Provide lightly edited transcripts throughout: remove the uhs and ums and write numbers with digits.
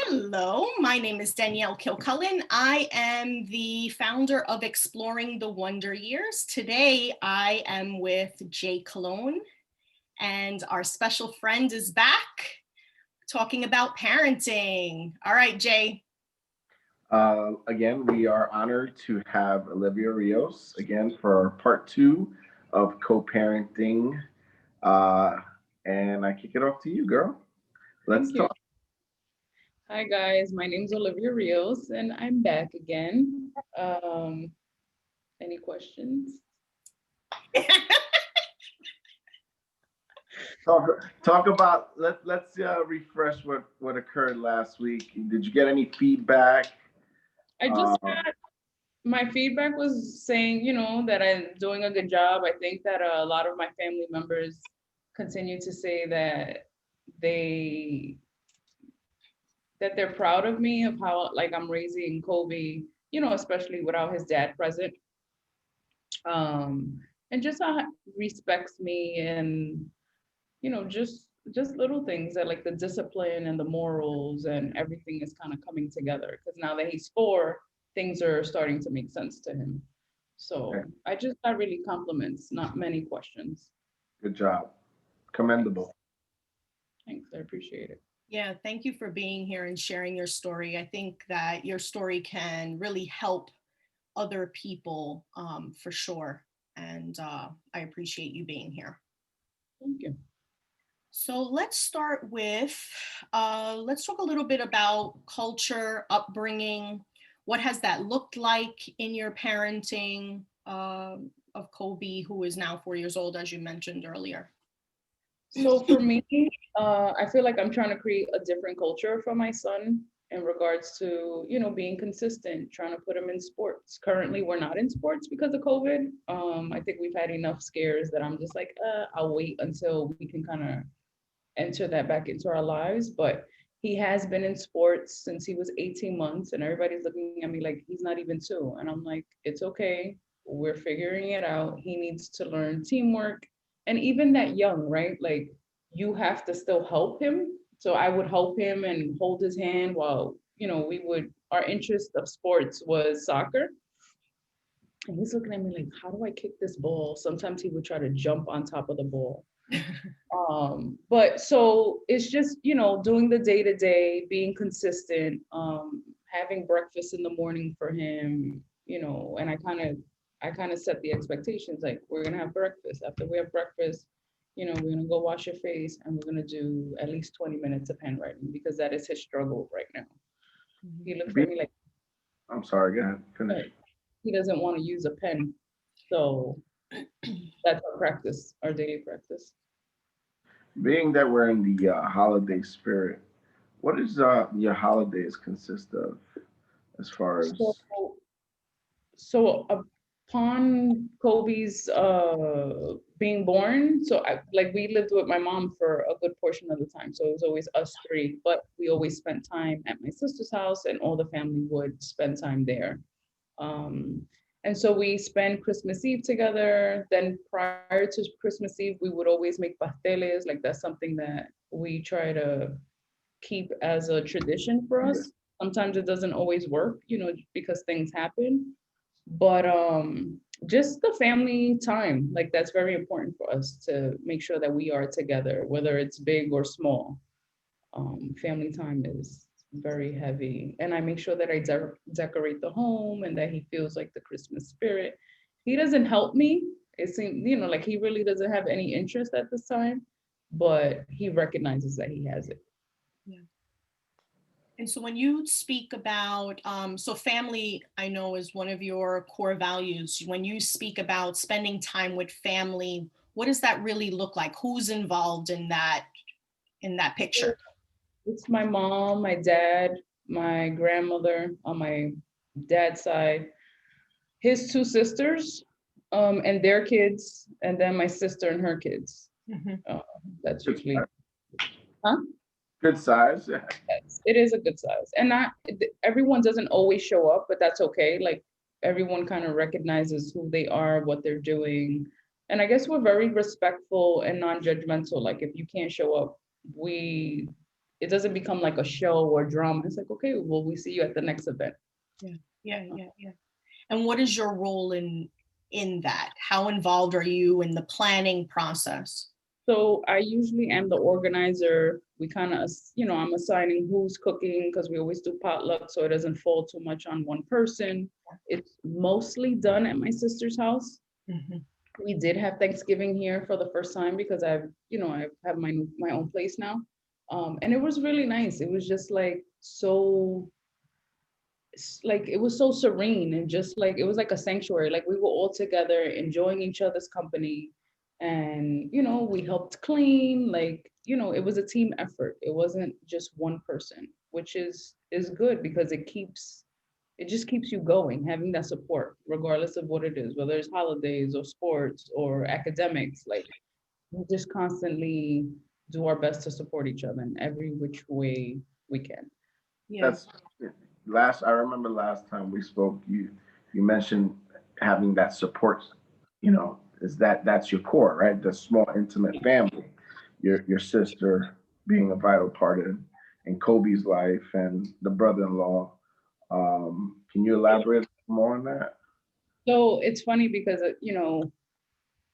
Hello, my name is Danielle Kilcullen. I am the founder of Exploring the Wonder Years. Today, I am with Jay Cologne, and our special friend is back talking about parenting. All right, Jay. Again, we are honored to have Olivia Rios again for part two of co-parenting. Uh, and I kick it off to you, girl. Let's Thank you. talk. Hi guys, my name's Olivia Rios and I'm back again. Any questions? Talk about let's refresh what occurred last week. Did you get any feedback? I Uh, just had my feedback was saying, that I'm doing a good job. I think that a lot of my family members continue to say that they they're proud of me of how like I'm raising Kobe, especially without his dad present. And just how he respects me and just little things that like the discipline and the morals and everything is kind of coming together because now that he's 4, things are starting to make sense to him. okay, So I just got really compliments, not many questions. good job, Thanks. commendable. Thanks. I appreciate it. Yeah, thank you for being here and sharing your story. I think that your story can really help other people for sure. And I appreciate you being here. Thank you. So let's start with, let's talk a little bit about culture, upbringing. What has that looked like in your parenting of Kobe, who is now 4 years old, as you mentioned earlier? So for me, I feel like I'm trying to create a different culture for my son in regards to, being consistent, trying to put him in sports. Currently, we're not in sports because of COVID. I think we've had enough scares that I'm just like, I'll wait until we can kind of enter that back into our lives. But he has been in sports since he was 18 months, and everybody's looking at me like he's not even 2. And I'm like, it's okay. We're figuring it out. He needs to learn teamwork. And even that young, right? Like, you have to still help him. So I would help him and hold his hand while, our interest of sports was soccer. And he's looking at me like, how do I kick this ball? Sometimes he would try to jump on top of the ball. But so it's just, doing the day to day, being consistent, having breakfast in the morning for him, and I kind of set the expectations like we're gonna have breakfast. After we have breakfast, we're gonna go wash your face and we're gonna do at least 20 minutes of handwriting because that is his struggle right now. He Mhm. looks Be- at me like I'm sorry, go ahead, finish. he doesn't want to use a pen. So that's our practice, our daily practice. Being that we're in the holiday spirit, what does your holidays consist of as far So as so upon Kobe's being born, so we lived with my mom for a good portion of the time. So it was always us three, but we always spent time at my sister's house, and all the family would spend time there. Um, and so we spend Christmas Eve together. Then prior to Christmas Eve, we would always make pasteles. Like that's something that we try to keep as a tradition for yeah, us. Sometimes it doesn't always work, because things happen. But just the family time, like that's very important for us to make sure that we are together, whether it's big or small. Family time is very heavy, and I make sure that I decorate the home and that he feels like the Christmas spirit. He doesn't help me. It seems, like he really doesn't have any interest at this time, but he recognizes that he has it. Yeah. And so when you speak about, so family, I know is one of your core values. When you speak about spending time with family, what does that really look like? Who's involved in that picture? It's my mom, my dad, my grandmother on my dad's side, his 2 sisters, and their kids, and then my sister and her kids. Mhm. Uh, that's good, usually, huh? good size? Yeah. Yes, it is a good size, and not everyone doesn't always show up, but that's okay. Like everyone kind of recognizes who they are, what they're doing, and I guess we're very respectful and non-judgmental. Like if you can't show up, we it doesn't become like a show or drama. It's like, okay, well, we see you at the next event. Yeah. And what is your role in that? How involved are you in the planning process? So I usually am the organizer. We kind of, I'm assigning who's cooking because we always do potluck, so it doesn't fall too much on one person. It's mostly done at my sister's house. Mhm. We did have Thanksgiving here for the first time because I have my own place now. And it was really nice. It was just like it was so serene, and just like it was like a sanctuary. Like we were all together enjoying each other's company, and we helped clean. Like it was a team effort. It wasn't just one person, which is good because it just keeps you going, having that support regardless of what it is, whether it's holidays or sports or academics. Like we just constantly do our best to support each other in every which way we can. Yeah. That's I remember last time we spoke, you mentioned having that support, is that's your core, right? The small intimate family, your sister being a vital part in Kobe's life and the brother-in-law. Can you elaborate more on that? So it's funny because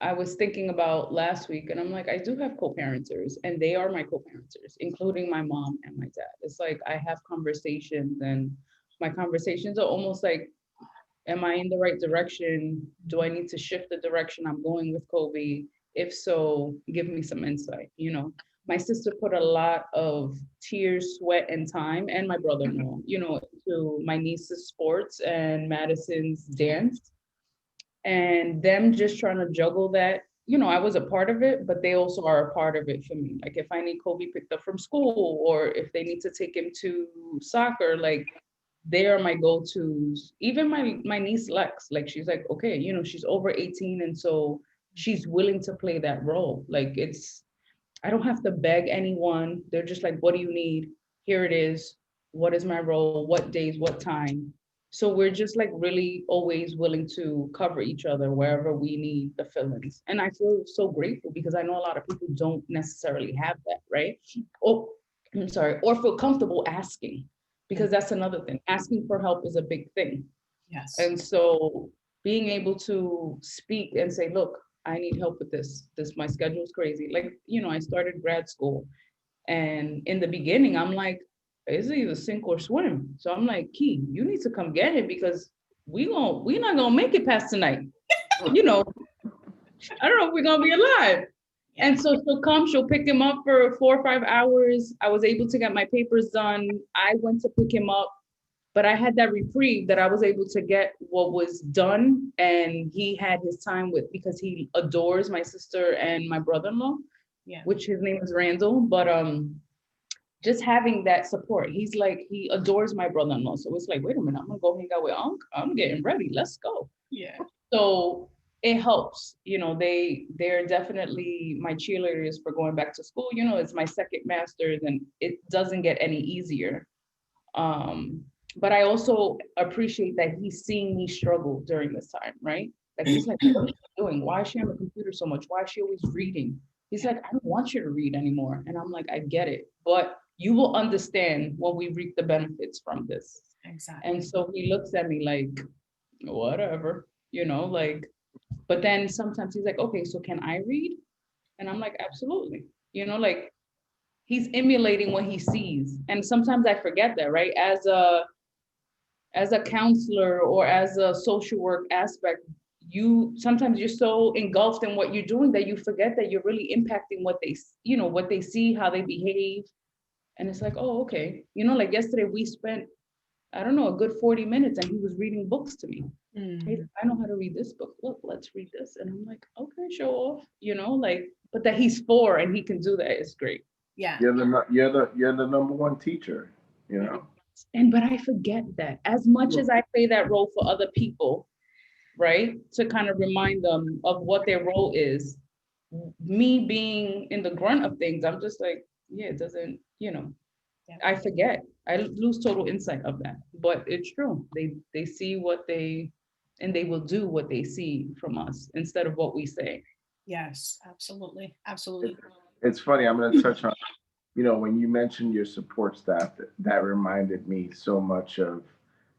I was thinking about last week, and I'm like, I do have co-parenters, and they are my co-parenters, including my mom and my dad. It's like I have conversations, and my conversations are almost like, am I in the right direction? Do I need to shift the direction I'm going with Kobe? If so, give me some insight. My sister put a lot of tears, sweat, and time, and my brother-in-law, to my niece's sports and Madison's dance, and them just trying to juggle that. I was a part of it, but they also are a part of it for me. Like if I need Kobe picked up from school, or if they need to take him to soccer, like they are my go-tos. Even my niece Lex, like she's like, okay, she's over 18, and so she's willing to play that role. Like I don't have to beg anyone. They're just like, what do you need? Here it is. What is my role? What days? What time? So we're just like really always willing to cover each other wherever we need the fill-ins. And I feel so grateful because I know a lot of people don't necessarily have that, right? Oh, I'm sorry, or feel comfortable asking, because that's another thing. Asking for help is a big thing. Yes. And so being able to speak and say, look, I need help with this. My schedule is crazy. Like, I started grad school, and in the beginning, I'm like, it's either sink or swim. So I'm like, Key, you need to come get it because we not gonna make it past tonight. I don't know if we're gonna be alive. And so she'll pick him up for 4 or 5 hours. I was able to get my papers done. I went to pick him up, but I had that reprieve that I was able to get what was done, and he had his time with, because he adores my sister and my brother-in-law, which his name is Randall. But just having that support, he's like, he adores my brother-in-law. So it's like, wait a minute, I'm gonna go hang out with Unc. I'm getting ready. Let's go. Yeah. So it helps. They're definitely my cheerleaders for going back to school. It's my second master's, and it doesn't get any easier. But I also appreciate that he's seeing me struggle during this time, right? Like he's like, what is she doing? Why is she on the computer so much? Why is she always reading? He's like, I don't want you to read anymore. And I'm like, I get it, but you will understand when we reap the benefits from this. Exactly. And so he looks at me like, whatever, but then sometimes he's like, okay, so can I read? And I'm like, absolutely. Like he's emulating what he sees. And sometimes I forget that, right? As a counselor or as a social work aspect, sometimes you're so engulfed in what you're doing that you forget that you're really impacting what they see, how they behave. And it's like, oh, okay. Like yesterday we spent, I don't know, a good 40 minutes, and he was reading books to me. Hey, I know how to read this book. Look, let's read this. And I'm like, okay, show off, but that he's 4 and he can do that is great. Yeah. You're the number one teacher, But I forget that as much as I play that role for other people, right? To kind of remind them of what their role is. Me being in the grunt of things, I'm just like, yeah, it doesn't, I forget. I lose total insight of that. But it's true. They see and they will do what they see from us instead of what we say. Yes, absolutely. Absolutely. It's funny. I'm going to touch on when you mentioned your support staff, that reminded me so much of,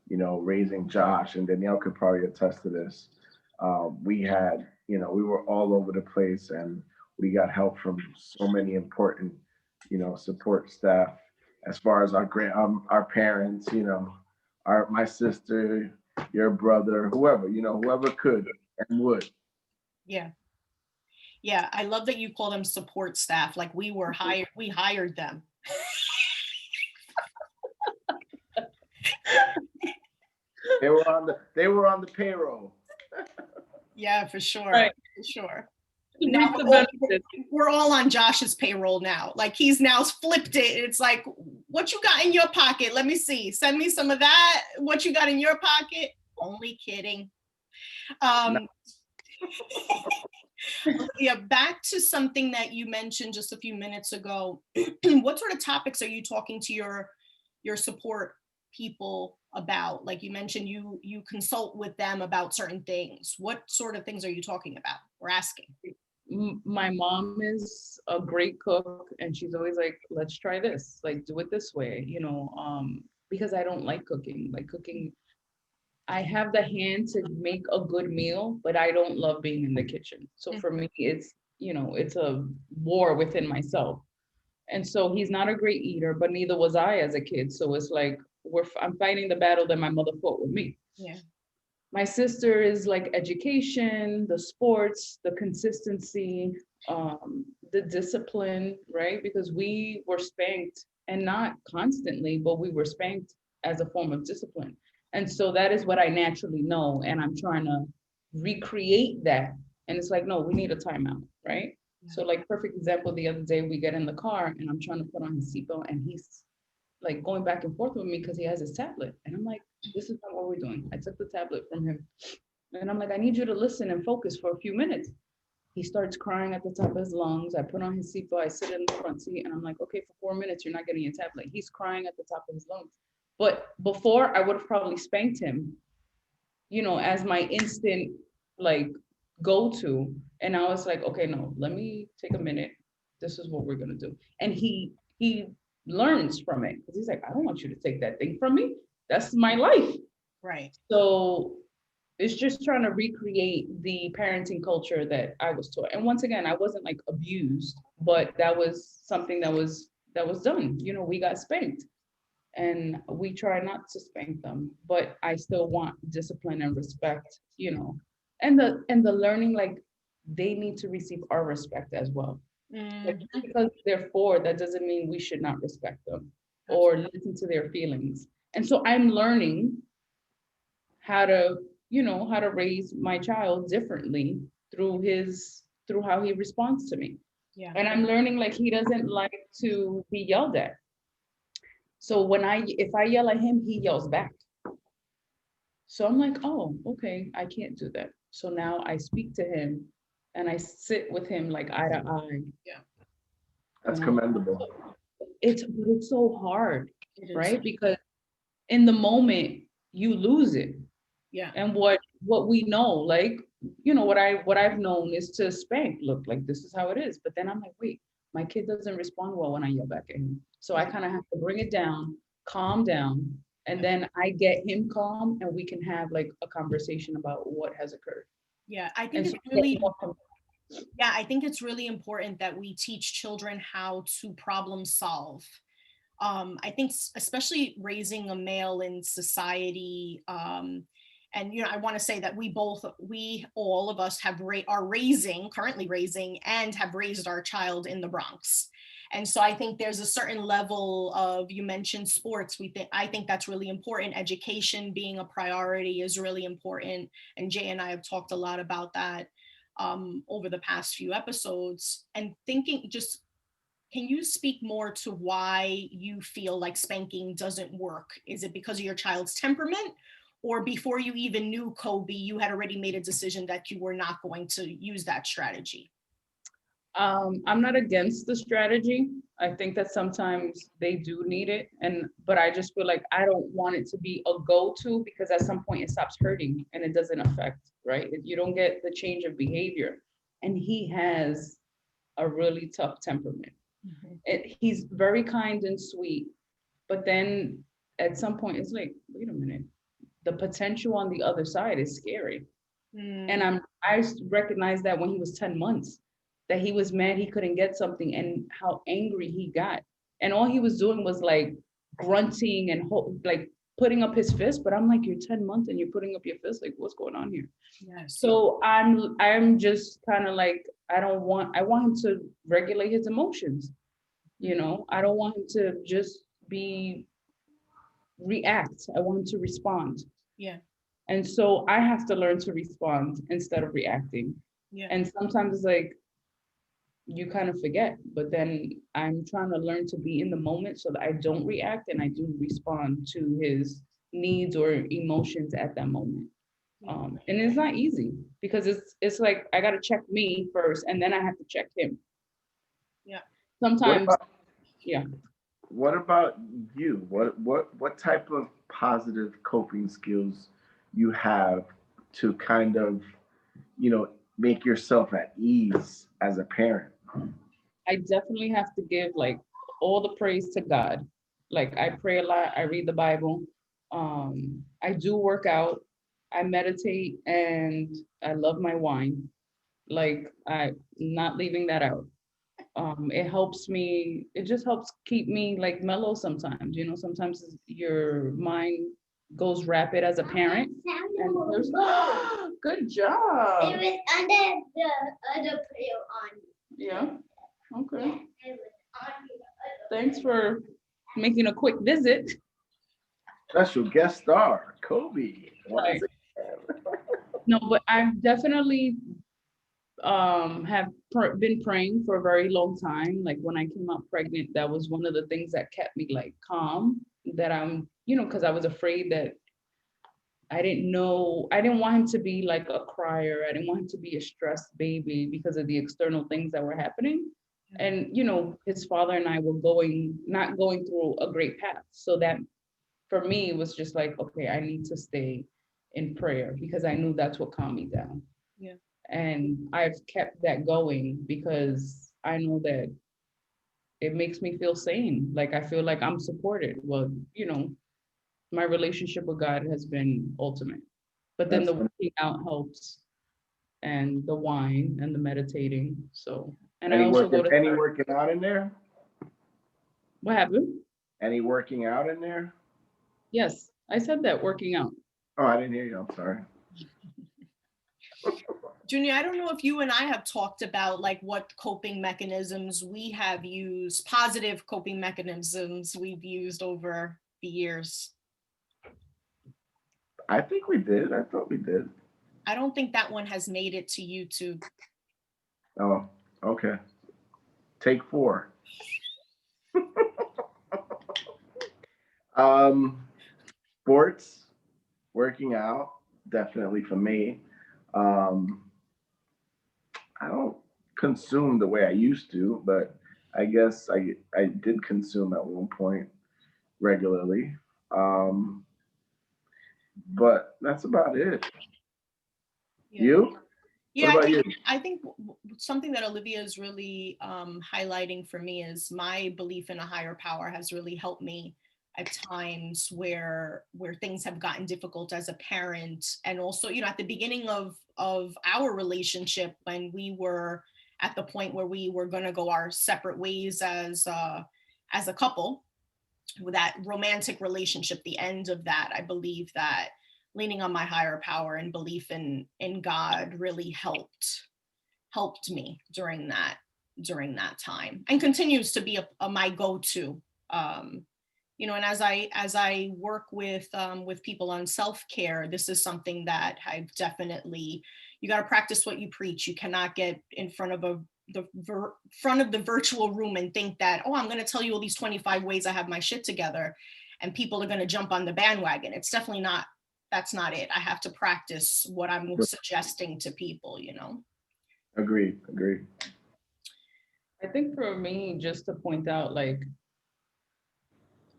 raising Josh, and Danielle could probably attest to this. We had, we were all over the place, and we got help from so many important, support staff as far as our parents, my sister, your brother, whoever, whoever could and would. Yeah. Yeah, I love that you call them support staff. Like we hired them. They were on the payroll. Yeah, for sure. Right. For sure. To Now reap the benefits. we're all on Josh's payroll now. Like he's now flipped it. It's like, what you got in your pocket? Let me see. Send me some of that. What you got in your pocket? Only kidding. Yeah, back to something that you mentioned just a few minutes ago. What sort of topics are you talking to your support people about? Like you mentioned, you consult with them about certain things. What sort of things are you talking about or asking? My mom is a great cook, and she's always like, let's try this, like do it this way, because I don't like cooking. Like cooking, I have the hand to make a good meal, but I don't love being in the kitchen. So for me, it's a war within myself. And so he's not a great eater, but neither was I as a kid. So it's like I'm fighting the battle that my mother fought with me. Yeah. My sister is like education, the sports, the consistency, the discipline, right? Because we were spanked, and not constantly, but we were spanked as a form of discipline. And so that is what I naturally know. And I'm trying to recreate that. And it's like, no, we need a timeout, right? So like perfect example, the other day we get in the car and I'm trying to put on his seatbelt, and he's like going back and forth with me because he has his tablet. And I'm like, this is not what we're doing. I took the tablet from him. And I'm like, I need you to listen and focus for a few minutes. He starts crying at the top of his lungs. I put on his seatbelt. I sit in the front seat and I'm like, okay, for 4 minutes, you're not getting your tablet. He's crying at the top of his lungs. But before, I would have probably spanked him, as my instant like go-to. And I was like, okay, no, let me take a minute. This is what we're gonna do. And he learns from it, because he's like, I don't want you to take that thing from me. That's my life. Right. So it's just trying to recreate the parenting culture that I was taught. And once again, I wasn't like abused, but that was something that was done. We got spanked. And we try not to spank them, but I still want discipline and respect, and the learning, like they need to receive our respect as well. Like, because they're 4, that doesn't mean we should not respect them or listen to their feelings. And so I'm learning how to raise my child differently through how he responds to me. Yeah. And I'm learning, like, he doesn't like to be yelled at. So if I yell at him, he yells back. So I'm like, oh, okay, I can't do that. So now I speak to him and I sit with him like eye to eye. Yeah. That's commendable. It's so hard, right? Because in the moment you lose it. Yeah. And what we know, like, what I've known is to spank. Look, like this is how it is. But then I'm like, wait, my kid doesn't respond well when I yell back at him. So I kind of have to bring it down, calm down, and then I get him calm, and we can have like a conversation about what has occurred. Yeah, I think it's really important that we teach children how to problem solve. I think especially raising a male in society, and I want to say that all of us are currently raising and have raised our child in the Bronx. And so I think there's a certain level of, you mentioned sports, I think that's really important. Education being a priority is really important. And Jay and I have talked a lot about that over the past few episodes. And thinking, can you speak more to why you feel like spanking doesn't work? Is it because of your child's temperament? Or before you even knew Kobe, you had already made a decision that you were not going to use that strategy? I'm not against the strategy. I think that sometimes they do need it. But I just feel like I don't want it to be a go-to, because at some point it stops hurting and it doesn't affect, right? You don't get the change of behavior. And he has a really tough temperament. He's very kind and sweet, but then at some point it's like, wait a minute, the potential on the other side is scary. And I recognized that when he was 10 months, that he was mad he couldn't get something and how angry he got. And all he was doing was like grunting and like putting up his fist. But I'm like, you're 10 months and you're putting up your fist. Like, what's going on here? Yes. So I'm just kind of like, I want him to regulate his emotions. You know, I don't want him to just react. I want him to respond. Yeah. And so I have to learn to respond instead of reacting. Yeah. And sometimes it's like you kind of forget, but then I'm trying to learn to be in the moment so that I don't react and I do respond to his needs or emotions at that moment. And it's not easy because it's like I gotta check me first and then I have to check him. Yeah. Sometimes, yeah. What about you? What type of positive coping skills you have to kind of, make yourself at ease as a parent? I definitely have to give like all the praise to God. Like I pray a lot, I read the Bible. I do work out, I meditate, and I love my wine. Like I'm not leaving that out. It helps me, it just helps keep me like mellow sometimes. Sometimes your mind goes rapid as a parent. And there's good job. It was under the other pillow on. Yeah. Okay. Yeah, it was on the other. Thanks for making a quick visit. Special guest star, Kobe. Right. No, but I've definitely have been praying for a very long time. Like when I came out pregnant, that was one of the things that kept me like calm, that I'm, because I was afraid that I didn't want him to be like a crier. I didn't want him to be a stressed baby because of the external things that were happening. And, his father and I were not going through a great path. So that for me, it was just like, okay, I need to stay in prayer because I knew that's what calmed me down. Yeah. And I've kept that going because I know that it makes me feel sane. Like I feel like I'm supported. Well, my relationship with God has been ultimate. But then the working out helps, and the wine and the meditating. So, and I also go to any working out in there? What happened? Any working out in there? Yes, I said that, working out. Oh, I didn't hear you. I'm sorry. Junior, I don't know if you and I have talked about like what coping mechanisms we have used, positive coping mechanisms we've used over the years. I think we did. I thought we did. I don't think that one has made it to YouTube. Oh, okay. Take 4. Sports, working out, definitely for me. I don't consume the way I used to, but I guess I did consume at one point regularly. But that's about it. Yeah. You? Yeah, What about I think something that Olivia is really highlighting for me is my belief in a higher power has really helped me at times where things have gotten difficult as a parent. And also, at the beginning of our relationship, when we were at the point where we were going to go our separate ways as a couple, with that romantic relationship, the end of that, I believe that leaning on my higher power and belief in God really helped me during that time, and continues to be my go-to. And as I work with people on self-care, this is something that I've definitely, you got to practice what you preach. You cannot get in front of the virtual room and think that, oh, I'm going to tell you all these 25 ways I have my shit together and people are going to jump on the bandwagon. It's definitely not, that's not it. I have to practice what I'm suggesting to people, Agreed. I think for me, just to point out, like,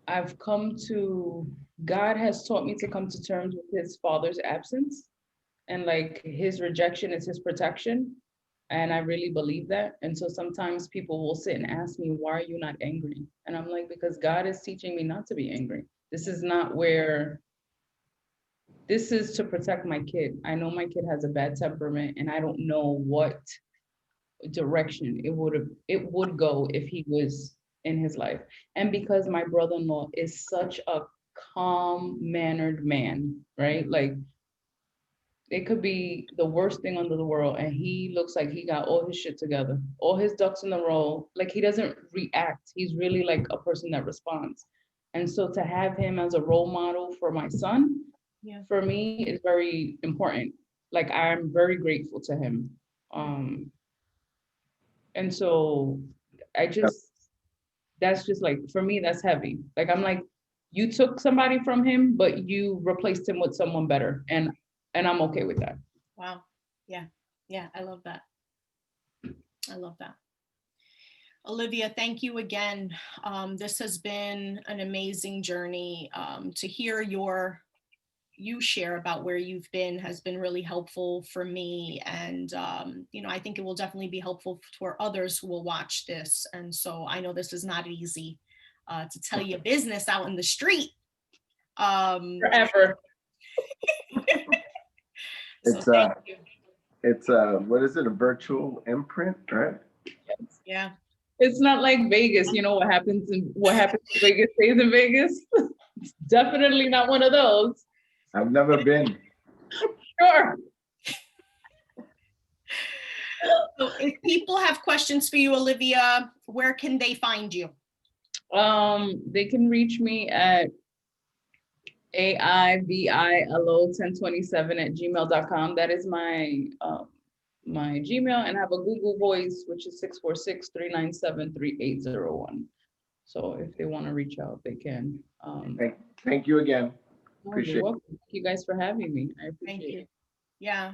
God has taught me to come to terms with his father's absence, and like his rejection is his protection. And I really believe that. And so sometimes people will sit and ask me, why are you not angry? And I'm like, because God is teaching me not to be angry. This is not where, this is to protect my kid. I know my kid has a bad temperament and I don't know what direction it would go if he was in his life. And because my brother-in-law is such a calm mannered man, right? Like it could be the worst thing under the world and he looks like he got all his shit together, all his ducks in a row. Like he doesn't react. He's really like a person that responds. And so to have him as a role model for my son, for me is very important. Like I'm very grateful to him. And so I just, that's just like, for me, that's heavy. Like, I'm like, you took somebody from him, but you replaced him with someone better. And I'm okay with that. Wow. Yeah. Yeah. I love that. I love that. Olivia, thank you again. This has been an amazing journey. To hear you share about where you've been has been really helpful for me. And, I think it will definitely be helpful for others who will watch this. And so I know this is not easy to tell your business out in the street. Forever. So thank you. It's what is it? A virtual imprint, right? Yeah. It's not like Vegas, what happens in Vegas stays in Vegas. It's definitely not one of those. I've never been. Sure. So if people have questions for you, Olivia, where can they find you? They can reach me at aivilo1027@gmail.com. That is my my Gmail, and I have a Google Voice, which is 646-397-3801. So if they want to reach out, they can. Thank you again. Appreciate it. Thank you guys for having me. I appreciate it. Yeah.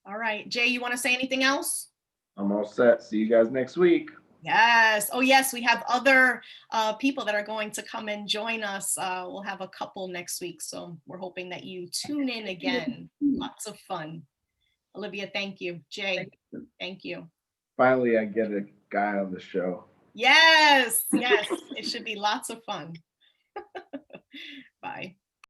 All right. Jay, you want to say anything else? I'm all set. See you guys next week. Yes. Oh, yes. We have other people that are going to come and join us. We'll have a couple next week. So we're hoping that you tune in again. Lots of fun. Olivia, thank you. Jay, thank you. Finally, I get a guy on the show. Yes. Yes. It should be lots of fun. Bye.